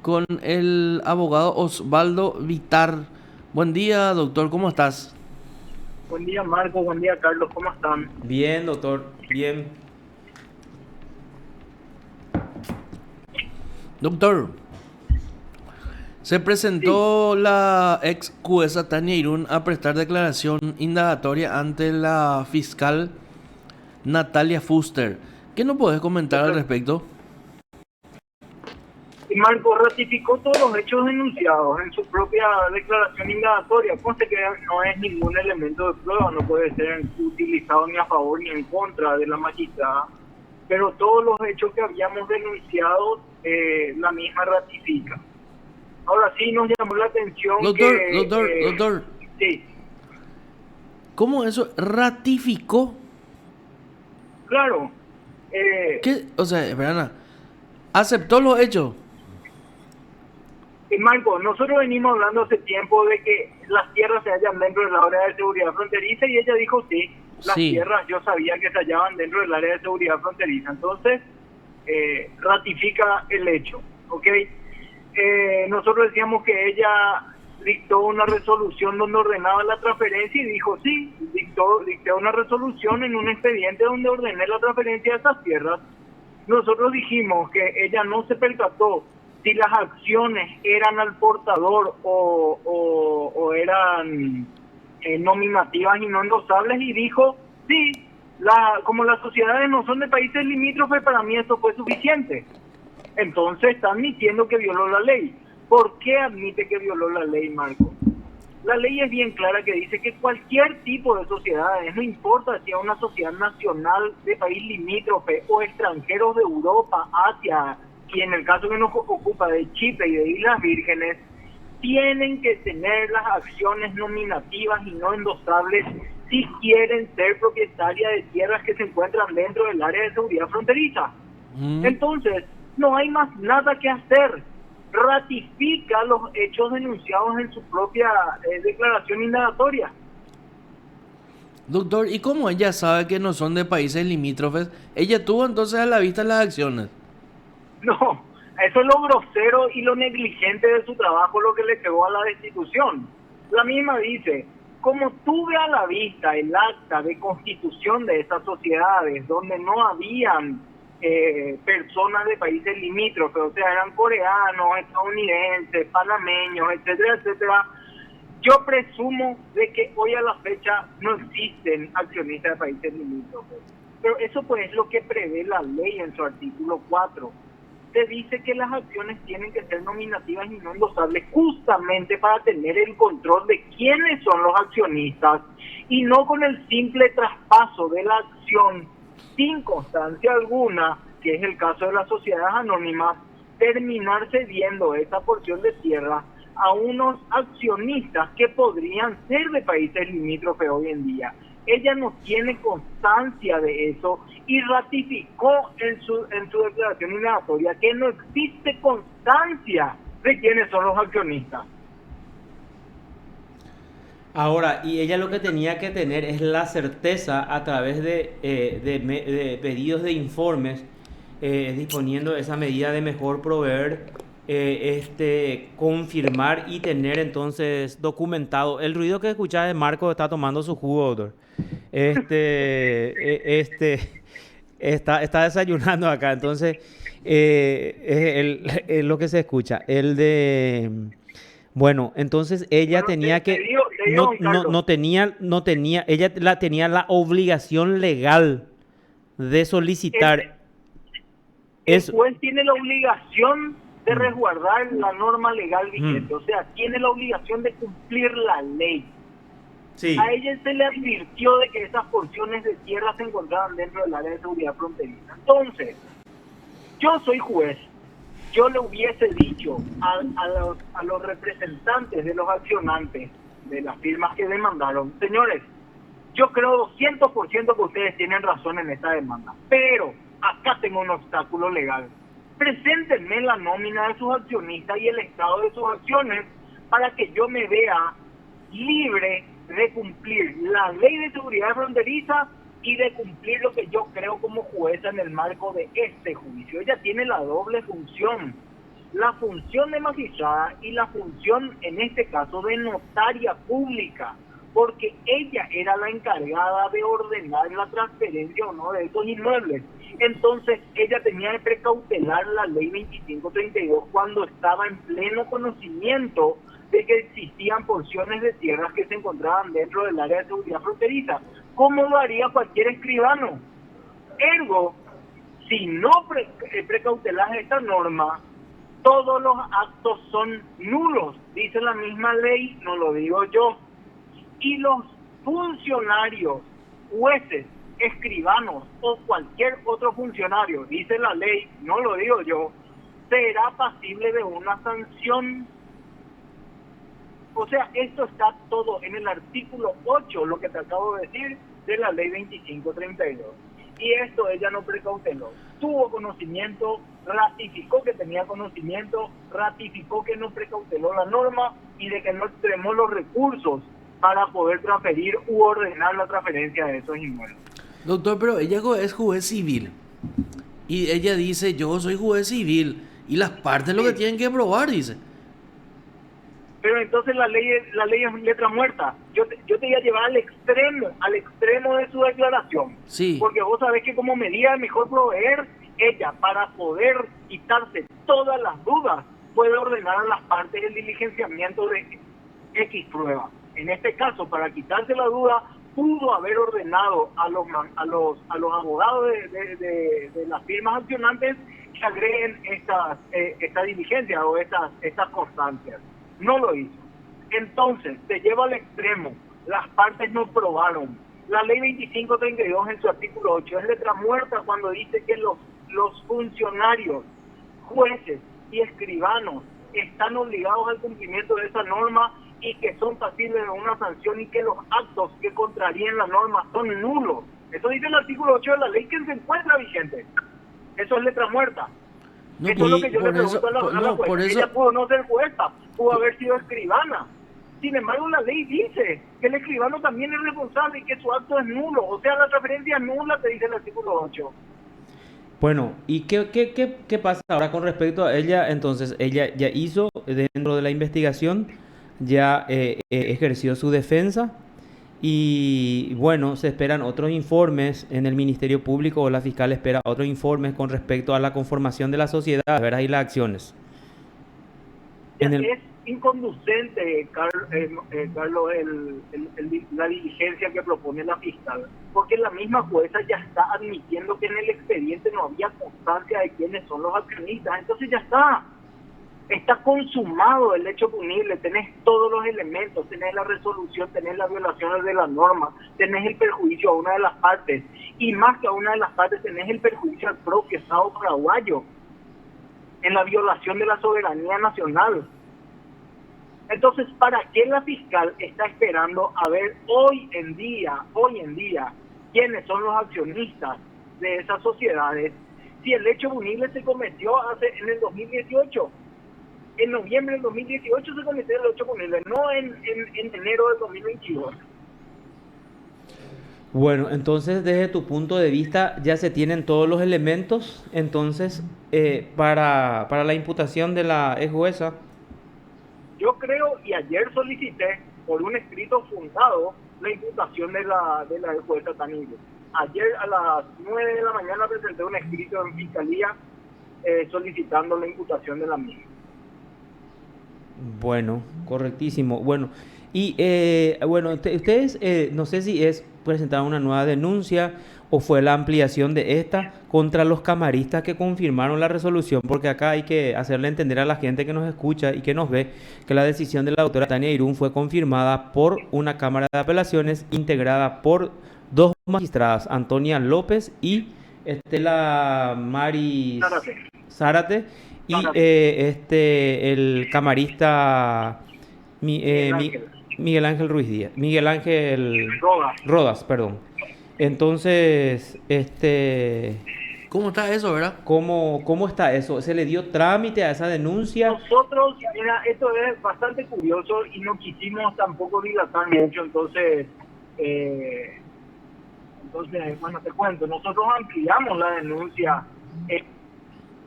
con el abogado Osvaldo Vitar. Buen día, doctor, ¿cómo estás? Buen día Marco, buen día Carlos, ¿cómo están? Bien, doctor, bien. Doctor, se Sí, presentó la ex jueza Tania Irún a prestar declaración indagatoria ante la fiscal Natalia Fuster. ¿Qué nos podés comentar al correcto. respecto? Y Marco ratificó todos los hechos denunciados en su propia declaración indagatoria. Conste que no es ningún elemento de prueba, no puede ser utilizado ni a favor ni en contra de la magistrada, pero todos los hechos que habíamos denunciado, la misma ratifica. Ahora sí nos llamó la atención Doctor, que, doctor, doctor, sí, ¿cómo eso ratificó? claro, eh, ¿Qué? O sea, espera, ¿aceptó los hechos? Y Marco, nosotros venimos hablando hace tiempo de que las tierras se hallan dentro del área de seguridad fronteriza y ella dijo sí, las Sí. tierras yo sabía que se hallaban dentro del área de seguridad fronteriza. Entonces, ratifica el hecho, ¿ok? Nosotros decíamos que ella dictó una resolución donde ordenaba la transferencia y dijo sí, dictó una resolución en un expediente donde ordené la transferencia de esas tierras. Nosotros dijimos que ella no se percató si las acciones eran al portador o eran nominativas y no endosables y dijo, sí, como las sociedades no son de países limítrofes, para mí eso fue suficiente. Entonces está admitiendo que violó la ley. ¿Por qué admite que violó la ley, Marco? La ley es bien clara que dice que cualquier tipo de sociedades, no importa si es una sociedad nacional de país limítrofe o extranjeros de Europa, Asia, y en el caso que nos ocupa de Chipre y de Islas Vírgenes, tienen que tener las acciones nominativas y no endosables si quieren ser propietarias de tierras que se encuentran dentro del área de seguridad fronteriza. Mm. Entonces, no hay más nada que hacer. Ratifica los hechos denunciados en su propia declaración indagatoria. Doctor, ¿y cómo ella sabe que no son de países limítrofes? Ella tuvo entonces a la vista las acciones. No, eso es lo grosero y lo negligente de su trabajo lo que le llevó a la destitución. La misma dice, como tuve a la vista el acta de constitución de estas sociedades, donde no habían personas de países limítrofes, o sea, eran coreanos, estadounidenses, panameños, etcétera, etcétera, yo presumo de que hoy a la fecha no existen accionistas de países limítrofes. Pero eso pues es lo que prevé la ley en su artículo 4. Se dice que las acciones tienen que ser nominativas y no endosables justamente para tener el control de quiénes son los accionistas y no con el simple traspaso de la acción sin constancia alguna, que es el caso de las sociedades anónimas, terminar cediendo esa porción de tierra a unos accionistas que podrían ser de países limítrofes hoy en día. Ella no tiene constancia de eso y ratificó en su declaración indagatoria que no existe constancia de quiénes son los accionistas. Ahora, y ella lo que tenía que tener es la certeza a través de pedidos de informes, disponiendo esa medida de mejor proveer, confirmar y tener entonces documentado. El ruido que escuchás de Marco está tomando su jugo, doctor. Está desayunando acá, entonces es lo que se escucha. Bueno, entonces ella Bueno, tenía que, te digo, Juan Carlos, ella tenía la obligación legal de el, solicitar el eso. juez tiene la obligación de Mm, resguardar la norma legal mm, vigente, o sea, tiene la obligación de cumplir la ley. A sí. ella se le advirtió de que esas porciones de tierra se encontraban dentro del área de seguridad fronteriza. Entonces, yo soy juez, yo le hubiese dicho a los representantes de los accionantes de las firmas que demandaron, señores, yo creo 200% que ustedes tienen razón en esta demanda, pero acá tengo un obstáculo legal. Preséntenme la nómina de sus accionistas y el estado de sus acciones para que yo me vea libre de cumplir la ley de seguridad fronteriza y de cumplir lo que yo creo como jueza en el marco de este juicio. Ella tiene la doble función la función de magistrada y la función, en este caso, de notaria pública, porque ella era la encargada de ordenar la transferencia o no de esos inmuebles. Entonces, ella tenía que precautelar la ley 2532 cuando estaba en pleno conocimiento de que existían porciones de tierras que se encontraban dentro del área de seguridad fronteriza. ¿Cómo lo haría cualquier escribano? Ergo, si no precautelas esta norma, todos los actos son nulos, dice la misma ley, no lo digo yo. Y los funcionarios, jueces, escribanos o cualquier otro funcionario, dice la ley, no lo digo yo, será pasible de una sanción. O sea, esto está todo en el artículo 8, lo que te acabo de decir, de la ley 2532. Y esto ella no precauteló. Tuvo conocimiento, ratificó que tenía conocimiento, ratificó que no precauteló la norma y de que no extremó los recursos para poder transferir u ordenar la transferencia de esos inmuebles. Doctor, pero ella es juez civil. Y ella dice, yo soy juez civil. Y las partes lo que tienen que probar, dice. Pero entonces la ley es letra muerta. Yo te iba a llevar al extremo de su declaración. Sí. Porque vos sabés que como medida de mejor proveer, ella, para poder quitarse todas las dudas, puede ordenar a las partes el diligenciamiento de X prueba. En este caso, para quitarse la duda, pudo haber ordenado a los abogados de las firmas accionantes que agreguen esta diligencia o estas constancias. No lo hizo. Entonces, se lleva al extremo. Las partes no probaron. La ley 2532 en su artículo 8 es letra muerta cuando dice que los funcionarios, jueces y escribanos están obligados al cumplimiento de esa norma y que son pasibles de una sanción y que los actos que contrarían la norma son nulos. Eso dice el artículo 8 de la ley que se encuentra vigente. Eso es letra muerta. No, Eso es lo que yo le pregunto a la jueza. por eso, ella pudo no ser jueza, pudo haber sido escribana. Sin embargo, la ley dice que el escribano también es responsable y que su acto es nulo. O sea, la transferencia es nula, te dice el artículo 8. Bueno, ¿y qué pasa ahora con respecto a ella? Entonces, ella ya hizo dentro de la investigación, ya ejerció su defensa y bueno, se esperan otros informes en el Ministerio Público o la fiscal espera otros informes con respecto a la conformación de la sociedad, ¿verdad? Y las acciones. Es inconducente, Carlos, la diligencia que propone la fiscal, porque la misma jueza ya está admitiendo que en el expediente no había constancia de quiénes son los accionistas, entonces ya está consumado el hecho punible, tenés todos los elementos, tenés la resolución, tenés las violaciones de la norma, tenés el perjuicio a una de las partes, y más que a una de las partes tenés el perjuicio al propio Estado paraguayo, en la violación de la soberanía nacional. Entonces, ¿para qué la fiscal está esperando a ver hoy en día, quiénes son los accionistas de esas sociedades? Si el hecho punible se cometió en el 2018, en noviembre del 2018 se cometió el hecho punible, no en enero del 2022. Bueno, entonces desde tu punto de vista ya se tienen todos los elementos, entonces para la imputación de la ex jueza. Yo creo, y ayer solicité por un escrito fundado la imputación de la ex jueza Tanillo. Ayer a las 9 de la mañana presenté un escrito en fiscalía solicitando la imputación de la misma. Bueno, correctísimo. Bueno, y ustedes no sé si es presentar una nueva denuncia o fue la ampliación de esta contra los camaristas que confirmaron la resolución, porque acá hay que hacerle entender a la gente que nos escucha y que nos ve que la decisión de la doctora Tania Irún fue confirmada por una Cámara de Apelaciones integrada por dos magistradas, Antonia López y Estela Maris Zárate, y el camarista Miguel Ángel Ruiz Díaz, Miguel Ángel Rodas, perdón. Entonces, ¿cómo está eso, verdad? ¿Cómo está eso? ¿Se le dio trámite a esa denuncia? Nosotros, mira, esto es bastante curioso y no quisimos tampoco dilatar mucho, entonces, bueno, te cuento, nosotros ampliamos la denuncia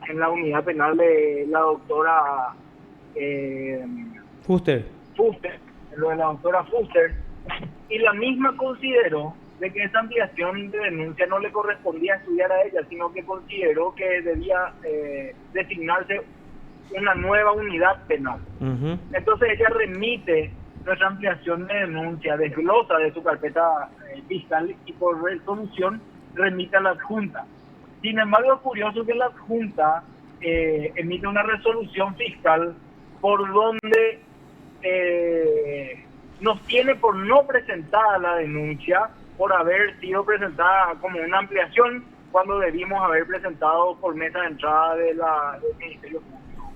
en la unidad penal de la doctora Fuster. Fuster, lo de la doctora Fuster, y la misma consideró de que esa ampliación de denuncia no le correspondía estudiar a ella, sino que consideró que debía designarse una nueva unidad penal. Ujú. Entonces ella remite nuestra ampliación de denuncia, desglosa de su carpeta fiscal y por resolución remite a la adjunta. Sin embargo, es curioso que la adjunta emite una resolución fiscal por donde nos tiene por no presentada la denuncia, por haber sido presentada como una ampliación cuando debimos haber presentado por mesa de entrada del Ministerio Público.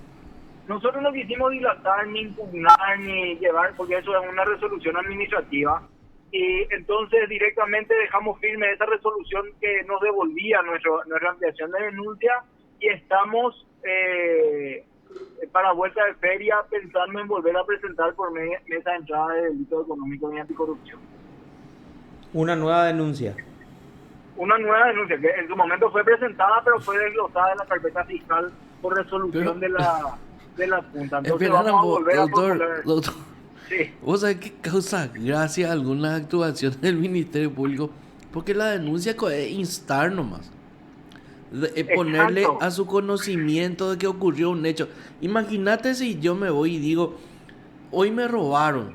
Nosotros no quisimos dilatar, ni impugnar, ni llevar, porque eso es una resolución administrativa, y entonces directamente dejamos firme esa resolución que nos devolvía nuestra ampliación de denuncia, y estamos para vuelta de feria pensando en volver a presentar por mesa de entrada de delitos económicos y anticorrupción. Una nueva denuncia. Una nueva denuncia que en su momento fue presentada, pero fue desglosada en la carpeta fiscal por resolución de la Junta. Entonces Espera, vamos a volver doctor, Sí. ¿vos sabés qué causa gracia algunas actuaciones del Ministerio Público? Porque la denuncia es instar nomás. Ponerle Exacto. a su conocimiento de que ocurrió un hecho. Imagínate si yo me voy y digo, hoy me robaron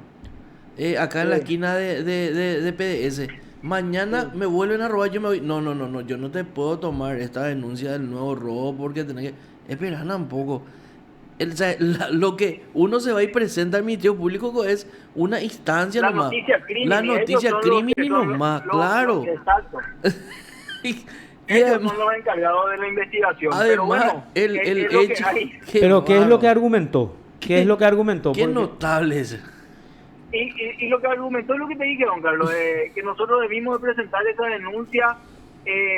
acá en la Sí. esquina de PDS. Mañana me vuelven a robar, yo me voy. No, yo no te puedo tomar esta denuncia del nuevo robo porque tenés que esperar un poco. O sea, lo que uno se va y presenta al Ministerio Público es una instancia La nomás. noticia crimen. La noticia crimen nomás, claro. Exacto. Y Ellos además, son los encargados de la investigación. Pero además, bueno, el es lo que hecho. hay. Pero ¿qué es lo que bárbaro. argumentó? ¿Qué es lo que argumentó? Qué Porque- notable es. Y lo que argumentó es lo que te dije, don Carlos, que nosotros debimos de presentar esa denuncia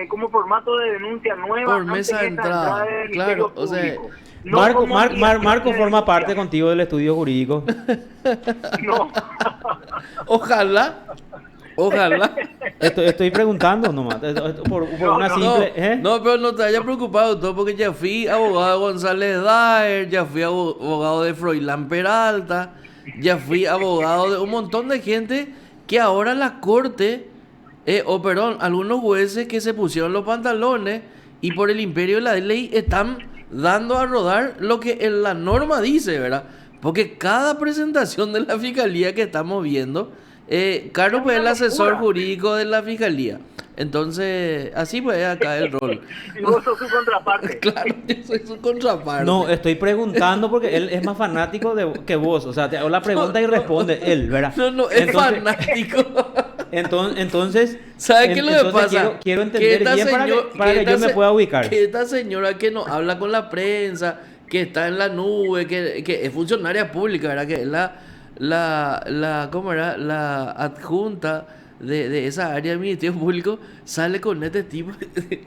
como formato de denuncia nueva Por mesa de esa entrada, del claro, Ministerio o sea, Público. No Marco, como Marco ampliación de forma parte denuncia. contigo del estudio jurídico. No. Ojalá. Estoy preguntando nomás. Por No, una no, simple. ¿eh? No, pero no te hayas preocupado todo porque ya fui abogado de González Daer, ya fui abogado de Froilán Peralta, ya fui abogado de un montón de gente que ahora la corte, perdón, algunos jueces que se pusieron los pantalones y por el imperio de la ley están dando a rodar lo que en la norma dice, ¿verdad? Porque cada presentación de la fiscalía que estamos viendo, Carlos pues, es el asesor jurídico de la fiscalía. Entonces, así pues acá el rol. Y vos sos su contraparte. Claro, yo soy su contraparte. No, estoy preguntando porque él es más fanático que vos. O sea, te hago la pregunta y responde él, ¿verdad? No, es Entonces- fanático. Entonces, ¿Sabes qué es lo que entonces pasa? Quiero entender esta bien para que esta yo me pueda ubicar. Que esta señora que nos habla con la prensa, que está en la nube, que es funcionaria pública, ¿verdad? Que es ¿cómo era? La adjunta de esa área del Ministerio Público, sale con este tipo,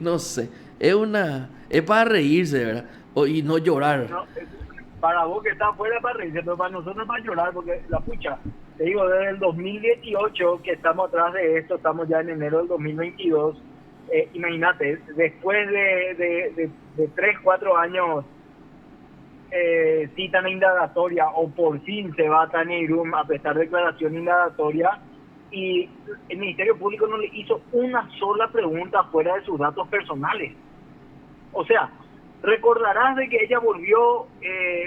no sé, es para reírse, ¿verdad? Y no llorar. No, para vos que estás afuera para reírse, pero para nosotros para llorar, porque la pucha, te digo, desde el 2018 que estamos atrás de esto, estamos ya en enero del 2022, imagínate, después de 3, 4 años citan indagatoria, o por fin se va a Tania Irum a prestar declaración indagatoria, y el Ministerio Público no le hizo una sola pregunta fuera de sus datos personales. O sea, recordarás de que ella volvió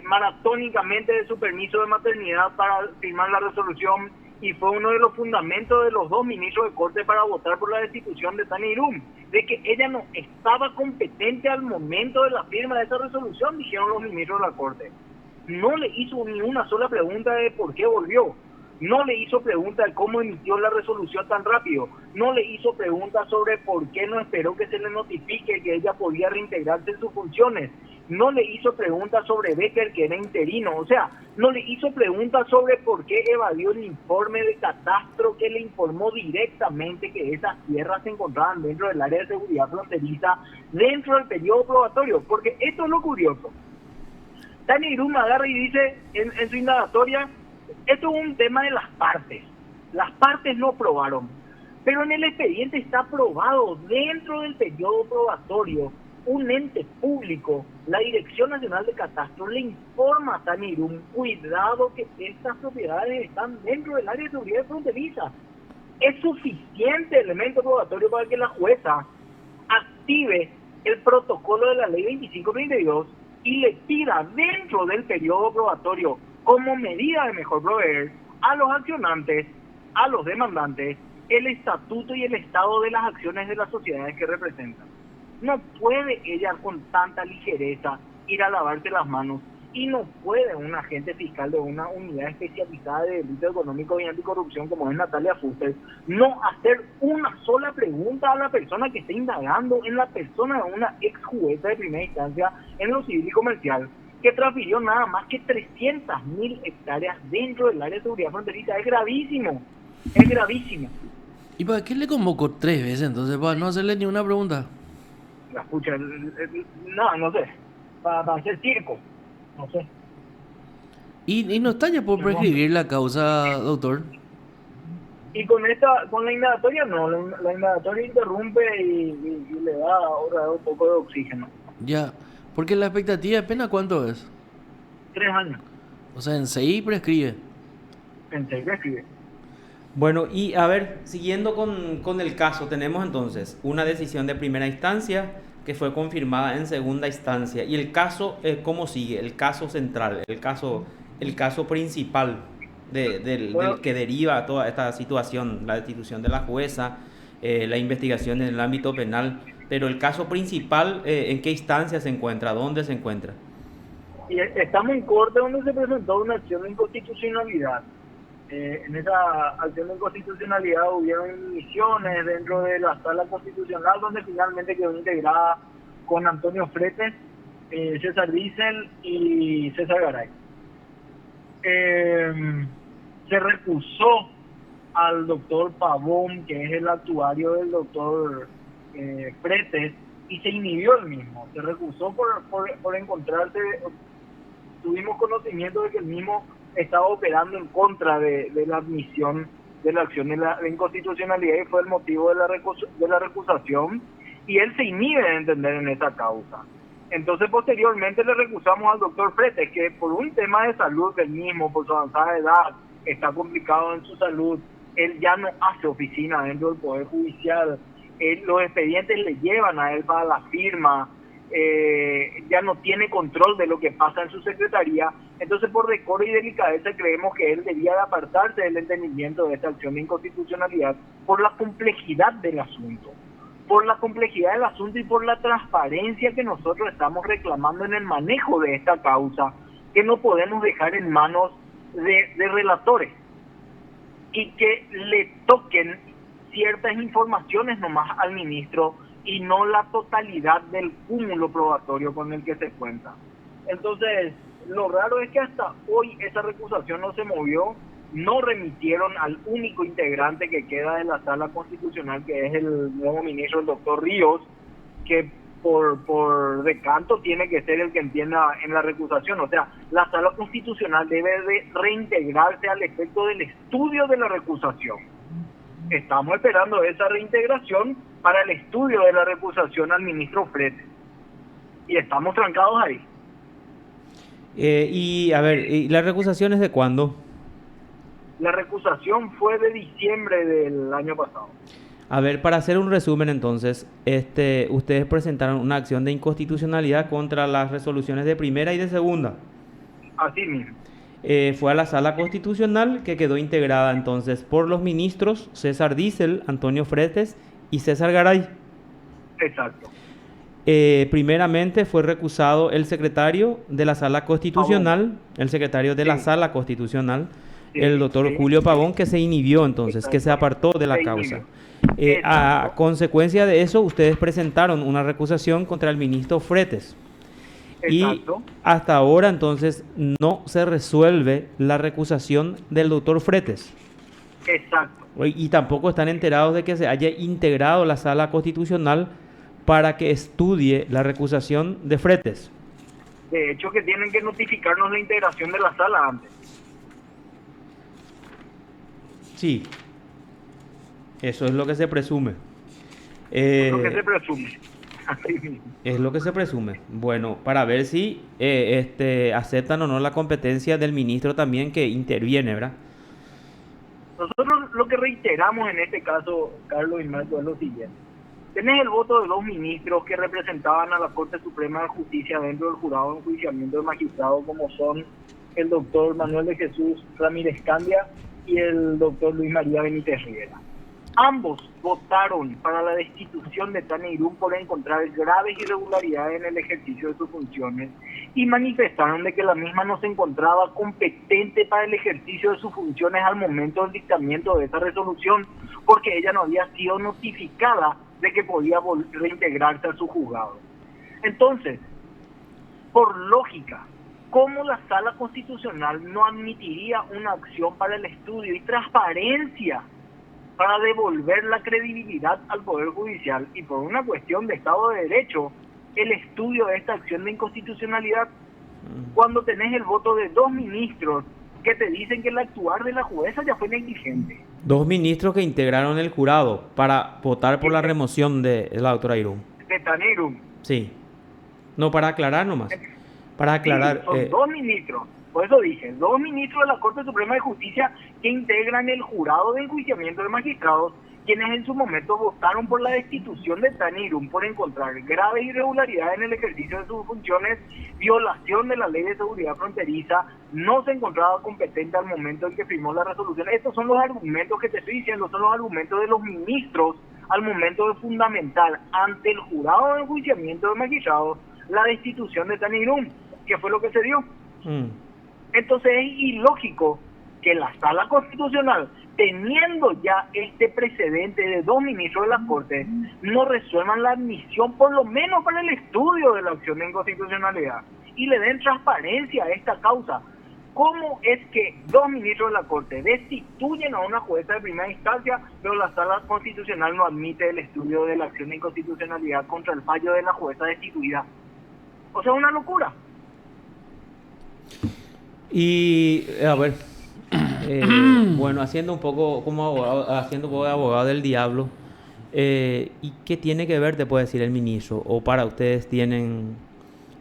maratónicamente de su permiso de maternidad para firmar la resolución, y fue uno de los fundamentos de los 2 ministros de Corte para votar por la destitución de Tania Irum, de que ella no estaba competente al momento de la firma de esa resolución, dijeron los ministros de la Corte. No le hizo ni una sola pregunta de por qué volvió. No le hizo pregunta de cómo emitió la resolución tan rápido. No le hizo pregunta sobre por qué no esperó que se le notifique que ella podía reintegrarse en sus funciones. No le hizo pregunta sobre Becker, que era interino. O sea, no le hizo pregunta sobre por qué evadió el informe de catastro que le informó directamente que esas tierras se encontraban dentro del área de seguridad fronteriza, dentro del periodo probatorio. Porque esto es lo curioso. Tania Irum agarra y dice en su indagatoria: esto es un tema de las partes. Las partes no probaron. Pero en el expediente está probado dentro del periodo probatorio un ente público, la Dirección Nacional de Catastro, le informa a Tanirún, cuidado que estas propiedades están dentro del área de seguridad fronteriza. Es suficiente elemento probatorio para que la jueza active el protocolo de la ley 2532 y le pida dentro del periodo probatorio, como medida de mejor proveer, a los accionantes, a los demandantes, el estatuto y el estado de las acciones de las sociedades que representan. No puede ella con tanta ligereza ir a lavarse las manos, y no puede un agente fiscal de una unidad especializada de delito económico y anticorrupción como es Natalia Fuster no hacer una sola pregunta a la persona que está indagando en la persona de una ex jueza de primera instancia en lo civil y comercial, que transfirió nada más que 300.000 hectáreas dentro del área de seguridad fronteriza. Es gravísimo, es gravísimo. ¿Y para qué le convocó 3 veces entonces? ¿Para no hacerle ni una pregunta? La escucha, no sé, para hacer circo, no sé. Y no está ya por prescribir la causa, doctor. Y con la indagatoria no, la indagatoria interrumpe y le da ahora un poco de oxígeno. Ya, porque la expectativa de pena, ¿cuánto es? 3 años. O sea, en 6 prescribe. En 6 prescribe. Bueno, y a ver, siguiendo con el caso, tenemos entonces una decisión de primera instancia que fue confirmada en segunda instancia. Y el caso, ¿cómo sigue? El caso central, el caso principal del que deriva toda esta situación, la destitución de la jueza, la investigación en el ámbito penal. Pero el caso principal, ¿en qué instancia se encuentra? ¿Dónde se encuentra? Y estamos en corte donde se presentó una acción de inconstitucionalidad. En esa acción de inconstitucionalidad hubieron misiones dentro de la sala constitucional donde finalmente quedó integrada con Antonio Fretes, César Diesel y César Garay. Se recusó al doctor Pavón, que es el actuario del doctor Fretes, y se inhibió el mismo. Se recusó por encontrarse, tuvimos conocimiento de que el mismo estaba operando en contra de la admisión de la acción de la inconstitucionalidad y fue el motivo de la recusación, y él se inhibe de entender en esa causa. Entonces posteriormente le recusamos al doctor Fretes, que por un tema de salud del mismo, por su avanzada edad, está complicado en su salud, él ya no hace oficina dentro del Poder Judicial, los expedientes le llevan a él para la firma, ya no tiene control de lo que pasa en su secretaría. Entonces por decoro y delicadeza creemos que él debía de apartarse del entendimiento de esta acción de inconstitucionalidad por la complejidad del asunto, y por la transparencia que nosotros estamos reclamando en el manejo de esta causa, que no podemos dejar en manos de relatores y que le toquen ciertas informaciones nomás al ministro y no la totalidad del cúmulo probatorio con el que se cuenta. Entonces, lo raro es que hasta hoy esa recusación no se movió, no remitieron al único integrante que queda de la sala constitucional, que es el nuevo ministro, el doctor Ríos, que por decanto tiene que ser el que entienda en la recusación. O sea, la sala constitucional debe de reintegrarse al efecto del estudio de la recusación. Estamos esperando esa reintegración para el estudio de la recusación al ministro Fretes. Y estamos trancados ahí. Y a ver, ¿y la recusación es de cuándo? La recusación fue de diciembre del año pasado. A ver, para hacer un resumen entonces, ustedes presentaron una acción de inconstitucionalidad contra las resoluciones de primera y de segunda. Así mismo. Fue a la sala constitucional, que quedó integrada entonces por los ministros César Diesel, Antonio Fretes y César Garay. Exacto. Primeramente fue recusado el secretario de la sala constitucional, la sala constitucional, el doctor Julio Pavón, que se inhibió entonces, que se apartó de la causa. A consecuencia de eso, ustedes presentaron una recusación contra el ministro Fretes. Exacto. Y hasta ahora entonces no se resuelve la recusación del doctor Fretes. Exacto. Y tampoco están enterados de que se haya integrado la sala constitucional para que estudie la recusación de Fretes. De hecho, que tienen que notificarnos la integración de la sala antes. Sí, eso es lo que se presume. Lo que se presume. Así mismo. Es lo que se presume. Bueno, para ver si aceptan o no la competencia del ministro también que interviene, ¿verdad? Nosotros lo que reiteramos en este caso, Carlos y Marco, es lo siguiente. Tenés el voto de dos ministros que representaban a la Corte Suprema de Justicia dentro del jurado de enjuiciamiento de magistrados, como son el doctor Manuel de Jesús Ramírez Candia y el doctor Luis María Benítez Riera. Ambos votaron para la destitución de Tania Irún por encontrar graves irregularidades en el ejercicio de sus funciones y manifestaron de que la misma no se encontraba competente para el ejercicio de sus funciones al momento del dictamiento de esta resolución, porque ella no había sido notificada de que podía reintegrarse a su juzgado. Entonces, por lógica, ¿cómo la Sala Constitucional no admitiría una acción para el estudio y transparencia para devolver la credibilidad al Poder Judicial y por una cuestión de Estado de Derecho el estudio de esta acción de inconstitucionalidad, cuando tenés el voto de dos ministros que te dicen que el actuar de la jueza ya fue negligente? Dos ministros que integraron el jurado para votar por la remoción de la doctora Irún. De Tania Irún. Sí. No, para aclarar nomás. Para aclarar. Sí, son dos ministros. Por eso dije, dos ministros de la Corte Suprema de Justicia que integran el jurado de enjuiciamiento de magistrados, quienes en su momento votaron por la destitución de Tania Irún por encontrar graves irregularidades en el ejercicio de sus funciones, violación de la ley de seguridad fronteriza, no se encontraba competente al momento en que firmó la resolución. Estos son los argumentos que te estoy diciendo, son los argumentos de los ministros al momento de fundamentar ante el jurado de enjuiciamiento de magistrados la destitución de Tania Irún, que fue lo que se dio. Entonces es ilógico que la Sala Constitucional, teniendo ya este precedente de dos ministros de la Corte, no resuelvan la admisión, por lo menos para el estudio de la acción de inconstitucionalidad, y le den transparencia a esta causa. ¿Cómo es que dos ministros de la Corte destituyen a una jueza de primera instancia, pero la Sala Constitucional no admite el estudio de la acción de inconstitucionalidad contra el fallo de la jueza destituida? O sea, una locura. Y, a ver, bueno, haciendo un poco de abogado del diablo, ¿y qué tiene que ver, te puede decir el ministro? O para ustedes tienen...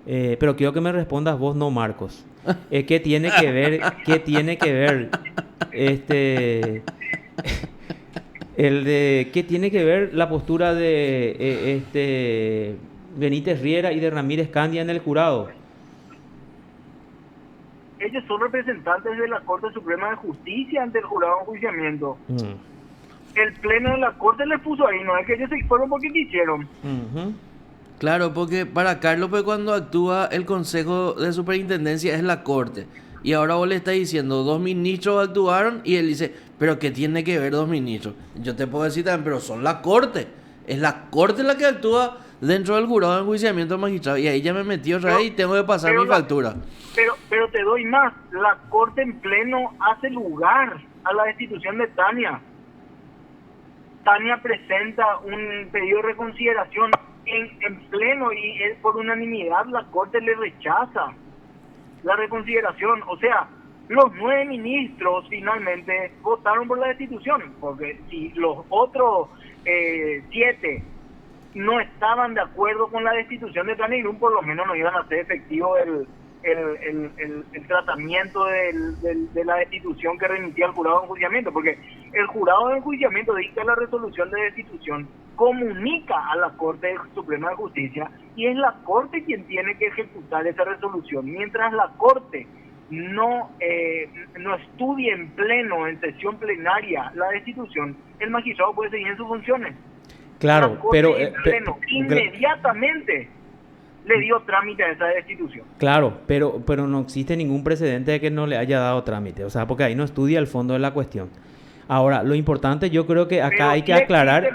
pero quiero que me respondas vos, no Marcos. ¿Qué tiene que ver, qué tiene que ver la postura de Benítez Riera y de Ramírez Candia en el jurado? Ellos son representantes de la Corte Suprema de Justicia ante el jurado de enjuiciamiento. El pleno de la Corte les puso ahí, no es que ellos se fueron porque quisieron. Claro, porque para Carlos, pues, cuando actúa el Consejo de Superintendencia es la Corte. Y ahora vos le estás diciendo, dos ministros actuaron, y él dice, pero ¿qué tiene que ver dos ministros? Yo te puedo decir también, pero son la Corte. Es la Corte la que actúa dentro del jurado de enjuiciamiento magistrado. Y ahí ya me metí otra vez y tengo que pasar mi factura. Pero te doy más, la Corte en pleno hace lugar a la destitución de Tania. Tania presenta un pedido de reconsideración en pleno y por unanimidad la Corte le rechaza la reconsideración. O sea, los 9 ministros finalmente votaron por la destitución, porque si los otros 7 no estaban de acuerdo con la destitución de Tania Irún, por lo menos no iban a hacer efectivo el tratamiento de la destitución que remitía al jurado de enjuiciamiento, porque el jurado de enjuiciamiento dicta la resolución de destitución, comunica a la Corte Suprema de Justicia y es la Corte quien tiene que ejecutar esa resolución. Mientras la Corte no estudie en pleno, en sesión plenaria, la destitución, el magistrado puede seguir en sus funciones. Claro, pero en pleno, inmediatamente le dio trámite a esa destitución. Claro, pero no existe ningún precedente de que no le haya dado trámite, o sea, porque ahí no estudia el fondo de la cuestión. Ahora, lo importante, yo creo que acá pero hay sí que aclarar...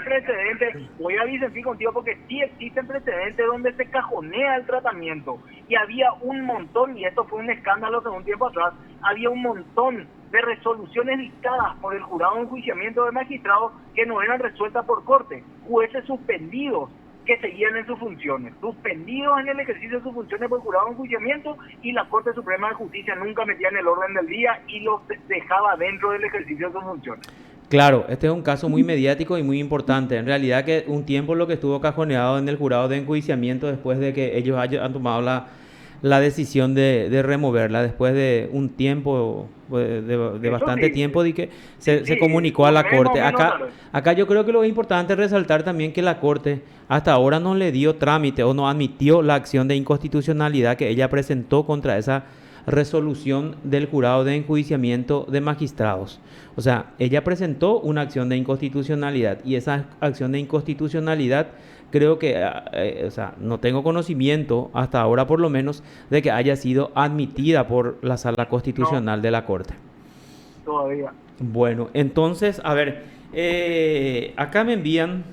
Voy a disentir contigo porque sí existen precedentes donde se cajonea el tratamiento y había un montón, y esto fue un escándalo hace un tiempo atrás, había un montón de resoluciones dictadas por el jurado de enjuiciamiento de magistrados que no eran resueltas por corte, jueces suspendidos que seguían en sus funciones, suspendidos en el ejercicio de sus funciones por el jurado de enjuiciamiento, y la Corte Suprema de Justicia nunca metía en el orden del día y los dejaba dentro del ejercicio de sus funciones. Claro, este es un caso muy mediático y muy importante. En realidad que un tiempo lo que estuvo cajoneado en el jurado de enjuiciamiento después de que ellos han tomado la decisión de removerla, después de un tiempo, de Eso bastante sí, tiempo, de que sí, se comunicó a la menos Corte. Acá, tarde. acá yo creo que lo importante es resaltar también que la Corte hasta ahora no le dio trámite o no admitió la acción de inconstitucionalidad que ella presentó contra esa resolución del jurado de enjuiciamiento de magistrados. O sea, ella presentó una acción de inconstitucionalidad y esa acción de inconstitucionalidad creo que, o sea, no tengo conocimiento hasta ahora por lo menos de que haya sido admitida por la Sala Constitucional de la Corte. Todavía. Bueno, entonces, a ver, acá me envían,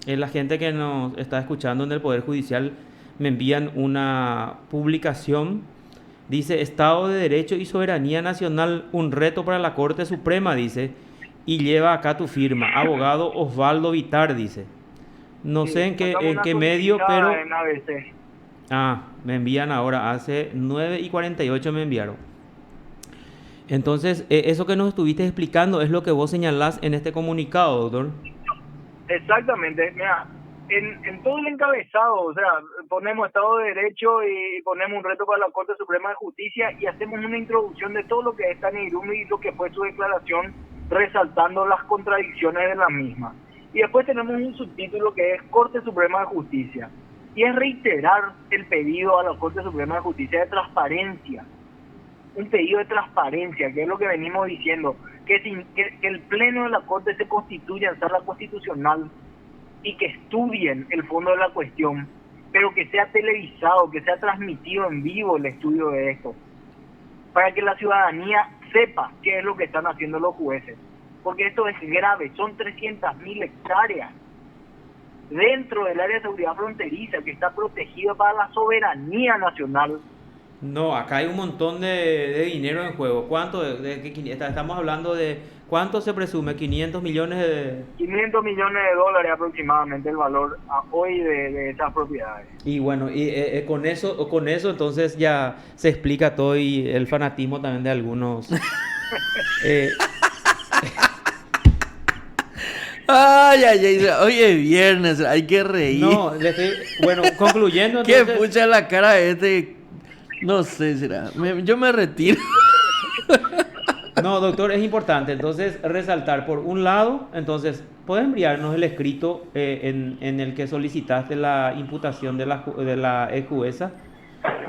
la gente que nos está escuchando en el Poder Judicial, me envían una publicación. Dice, Estado de Derecho y Soberanía Nacional, un reto para la Corte Suprema, dice, y lleva acá tu firma, abogado Osvaldo Vitar, dice. No sé Sacamos en una qué medio, pero... solicitada en ABC. me envían ahora, hace 9:48 me enviaron. Entonces, eso que nos estuviste explicando es lo que vos señalás en este comunicado, doctor. Exactamente, mira, en todo el encabezado, o sea, ponemos Estado de Derecho y ponemos un reto para la Corte Suprema de Justicia y hacemos una introducción de todo lo que es Tania Irumi y lo que fue su declaración, resaltando las contradicciones de la misma. Y después tenemos un subtítulo que es Corte Suprema de Justicia. Y es reiterar el pedido a la Corte Suprema de Justicia de transparencia. Un pedido de transparencia, que es lo que venimos diciendo, que el Pleno de la Corte se constituya en sala constitucional y que estudien el fondo de la cuestión, pero que sea televisado, que sea transmitido en vivo el estudio de esto, para que la ciudadanía sepa qué es lo que están haciendo los jueces. Porque esto es grave, son 300.000 hectáreas dentro del área de seguridad fronteriza que está protegida para la soberanía nacional. No, acá hay un montón de dinero en juego. ¿Cuánto? Estamos hablando de... ¿Cuánto se presume? 500 millones de... 500 millones de dólares aproximadamente el valor hoy de esas propiedades. Y bueno, con eso entonces ya se explica todo y el fanatismo también de algunos. Ay, ay, ay, hoy es viernes, hay que reír. No, bueno, concluyendo ¿Qué entonces... pucha la cara de este? No sé, será. Yo me retiro. No, doctor, es importante entonces resaltar por un lado, entonces, ¿puede enviarnos el escrito en el que solicitaste la imputación de la jueza?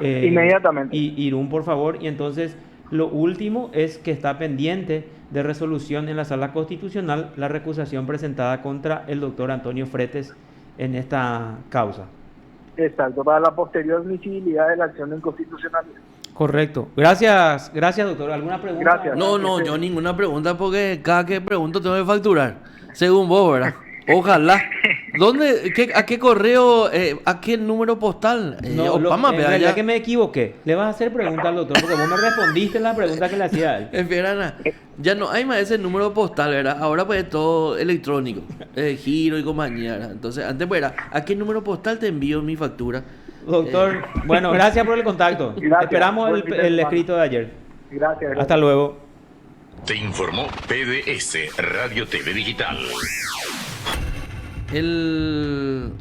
Inmediatamente. Y Irún, por favor. Y entonces, lo último es que está pendiente de resolución en la Sala Constitucional la recusación presentada contra el doctor Antonio Fretes en esta causa. Exacto, para la posterior admisibilidad de la acción de inconstitucionalidad. Correcto. Gracias, doctor. ¿Alguna pregunta? Gracias. No, yo ninguna pregunta porque cada que pregunto tengo que facturar. Según vos, ¿verdad? Ojalá. ¿A qué correo, a qué número postal? En realidad que me equivoqué. Le vas a hacer pregunta al doctor porque vos me respondiste la pregunta que le hacía a él. Espera, ya no hay más ese número postal, ¿verdad? Ahora pues es todo electrónico, giro y compañía, ¿verdad? Entonces, antes pues era, ¿a qué número postal te envío mi factura? Doctor, bueno, gracias por el contacto. Gracias. Esperamos el escrito de ayer. Gracias. Hasta luego. Te informó PDS Radio TV Digital. El